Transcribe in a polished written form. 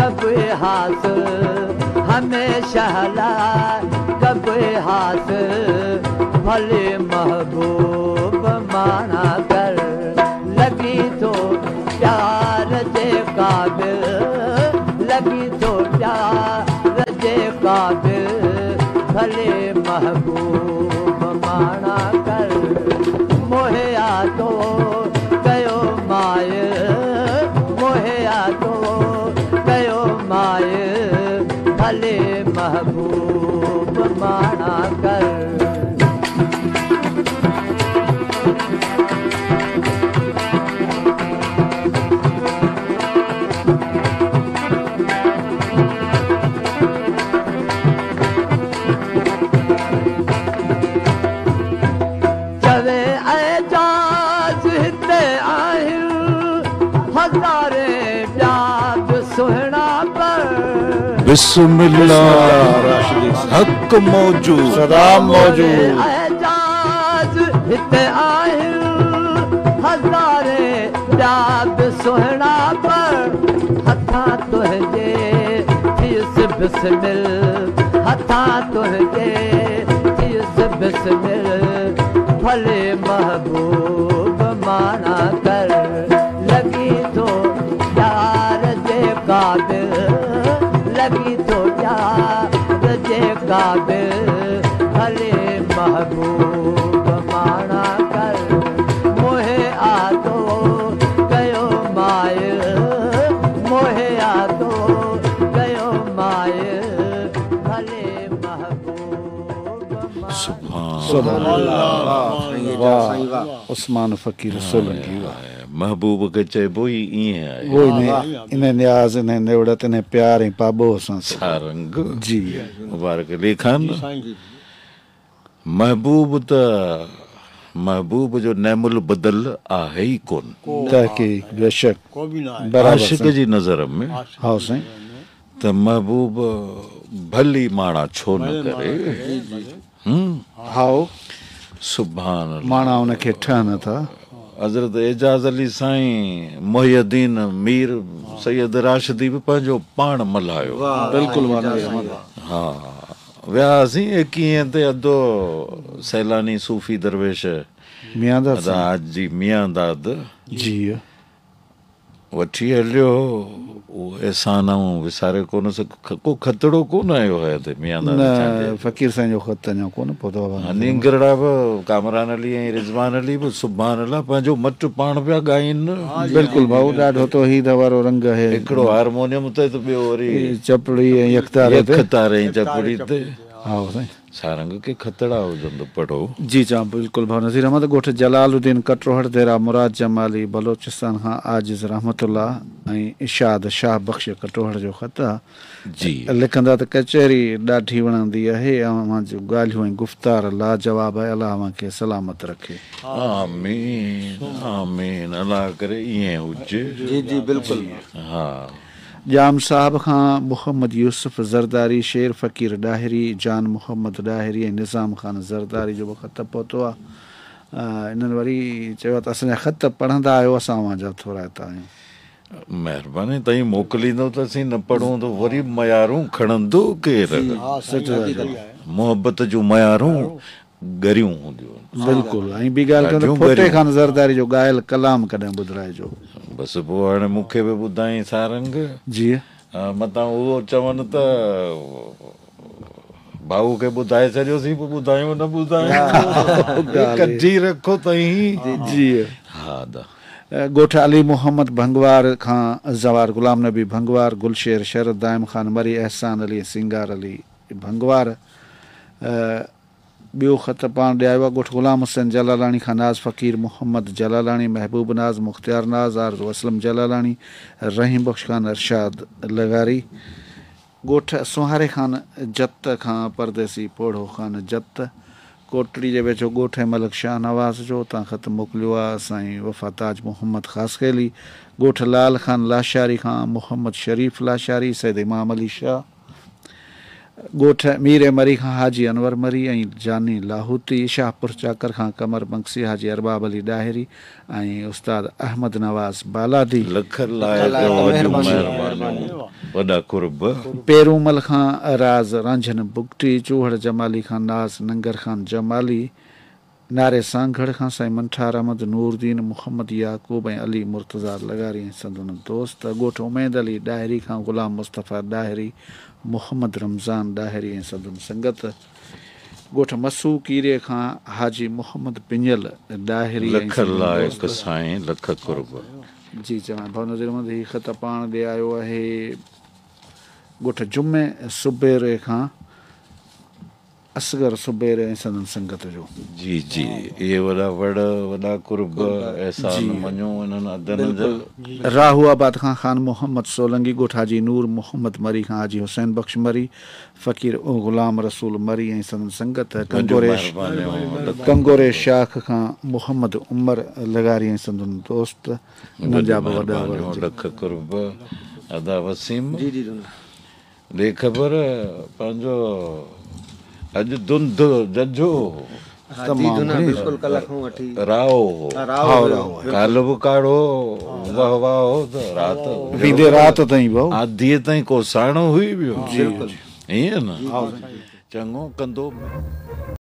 कब हास हमेशा कब हास भले महबूब माना कर लगी तो प्यार जे काबिल लगी तो प्यार जे काबिल भले महबूब माना कर मोहे यादो कयो माय मोहे यादो कयो माय भले महबूब माना कर बिस्मिल्लाह हक मौजूद सलाम मौजूद एजाज हिते आहिनि हज़ारे याद सुहिणा पर हथा तुंहिंजे थियुसि बिस्मिल हथा तुंहिंजे थियुसि बिस्मिल भले महबूब माना कर लगी तो यार जे काबिल लगी तो यार जे काबिल भले महबूब माना कर मोहे आदो कयो माय मोहे आदो कयो माय भले महबूब सुभान अल्लाह उस्मान फ़कीर सोलंकी महबूब के चइबो ई ईअं आहे वो इन न्याज़ इन नेवड़त इन प्यार ऐं पाबो सां छा रंग जी मुबारक लिखान महबूब त महबूब जो नैमुल बदल आहे ई कोन तहक़ीक़ बेशक बराबर आशिक जी नज़र में हाँ साईं त महबूब भली माणा छो न करे हाओ सुभान अल्लाह माणा उनखे ठहनि था हज़रत एजाज़ अली साईं मोहियुद्दीन मीर सैयद राशिदी बि पंहिंजो पाण मल्हायो बिल्कुलु हा वियासीं 21 ते अधो सैलानी सूफ़ी दरवेश मियांदाद जी मियांदाद जी वठी हलियो उहो एहसान विसारे कोन को खतड़ो कोन आयो आहे हिते मियांदाद न फ़कीर साईं जो ख़त अञा कोन पहुतो आहे नींगरड़ा बि कामरान अली ऐं रिज़वान अली बि सुभान अल्लाह पंहिंजो मटु पाण पिया ॻाइनि बिल्कुुलु भाऊ ॾाढो तौहीद वारो रंग आहे हिकिड़ो हारमोनियम ते त ॿियो वरी चपड़ी ऐं यकतारे ते यकतारे ऐं चपड़ी ते हा साईं सारंग के खतड़ा हुजनि त पढ़ो जी चा बिल्कुलु भाउ नज़ीर अहमद ॻोठ जलालुद्दीन कटरोहट देरा मुराद जमाली बलोचिस्तान खां आजिज़ रहमतुल्लाह ऐं इशाद शाह बख़्श कटरोहट जो ख़त आहे जी लिखंदा त कचहरी ॾाढी वणंदी आहे अव्हां जूं ॻाल्हियूं ऐं गुफ़्तार लाजवाब आहे अलाह अव्हांखे सलामत रखे आमीन आमीन अलाह करे ईअं हुजे जी जी बिल्कुलु हा जाम साहब खां मोहम्मद यूसुफ ज़रदारी शेर फ़कीर ॾाहिरी जान मोहम्मद ॾाहिरी ऐं निज़ाम ख़ान ज़रदारी जो बि ख़त पहुतो आहे इन्हनि वरी चयो त असांजा ख़त पढ़ंदा आहियो असां अव्हांजा थोराइता आहियूं महिरबानी ताईं मोकिलींदो त असीं न पढ़ूं त वरी मयारूं खणंदो केरु मोहबत जूं मयारूं गरियूं हूंदियूं बिल्कुलु ऐं ॿी ॻाल्हि कंदो फोटे ख़ान ज़रदारी जो ॻायल कलाम कॾहिं ॿुधाइजो बसि पोइ हाणे मूंखे बि ॿुधाई सारंग जी मतां उहो चवनि त भाऊ खे ॿुधाए छॾियोसीं पोइ ॿुधायूं न ॿुधायूं कढी रखो तई जी हा ॻोठ अली मोहम्मद भंगवार खां ज़वार ग़ुलाम नबी भंगवार गुलशेर शरद दाइम ख़ान मरी एहसान अली सिंगार अली भंगवार ॿियो ख़त पाण ॾियायो आहे ॻोठ ग़ुलाम हुसैन जलालाणी खां नाज़ फ़कीर मोहम्मद जलालाणी महबूब नाज़ मुख़्तियार नाज़ आरज़ू असलम जलालाणी रहीम बख़्श ख़ान अरशाद लगारी ॻोठ सुहारे ख़ान जत खां परदेसी पोढ़ो ख़ान जत कोटड़ी जे वेझो ॻोठ मलिक शाह नवाज़ जो उतां ख़त मोकिलियो आहे साईं वफ़ाताज मोहम्मद ख़ासखेली ॻोठ लाल ख़ान लाशारी खां मोहम्मद शरीफ़ लाशारी सैद इमाम अली शाह ॻोठ मीर मरी खां हाजी अनवर मरी ऐं जानी लाहूती, शाहपुर चाकर खां कमर बंक्सी, हाजी अरबाब अली ॾाहिरी ऐं उस्ताद अहमद नवाज़ बालादी। लख महिरबानी, वॾा कुर्ब। पेरूमल खां राज रांझन बुगटी, चूहड़ जमाली खां नाज़ नंगर खान जमाली, नारे सांगड़ खां साईं मंठार अहमद नूरदीन मोहम्मद याकूब ऐं अली मुर्तज़ा लगारी ऐं संदन दोस्त। ॻोठ उमैद अली ॾाहिरी खां ग़ुलाम मुस्तफ़ा ॾाहिरी, मोहम्मद रमज़ान ॾाहिरी ऐं संदन संगत। ॻोठ मसू कीरे खां हाजी मोहम्मद पिंजल ॾाहिरी। लख लाइक़ साईं, लख कुर्ब। जी चवां भाउ नज़ीर अहमद, हीउ ख़त पाण ॾे आयो आहे ॻोठ जुमे सुबेरे खां असगर सुबेरे ऐं संदन संगत जो। जी जी, इहे वॾा कुर्ब एहसान मञो इन्हनि अदन जा। राहू आबाद खां ख़ान मोहम्मद सोलंगी, ॻोठ हाजी नूर मोहम्मद मरी खां हाजी हुसैन बख्श मरी, फ़कीर ग़ुलाम रसूल मरी ऐं संदन संगत। कंगोरे शाख खां मोहम्मद उमर लगारी ऐं संदन दोस्त। लख कुर्ब। अदा वसीम ॾे ख़बर पंहिंजो अॼु धुंध जजो राओ काल बि काढ़ो वाह वाह राति ताईं आधीअ ताईं को साणो हुई वियो ईअं न। चङो कंदो।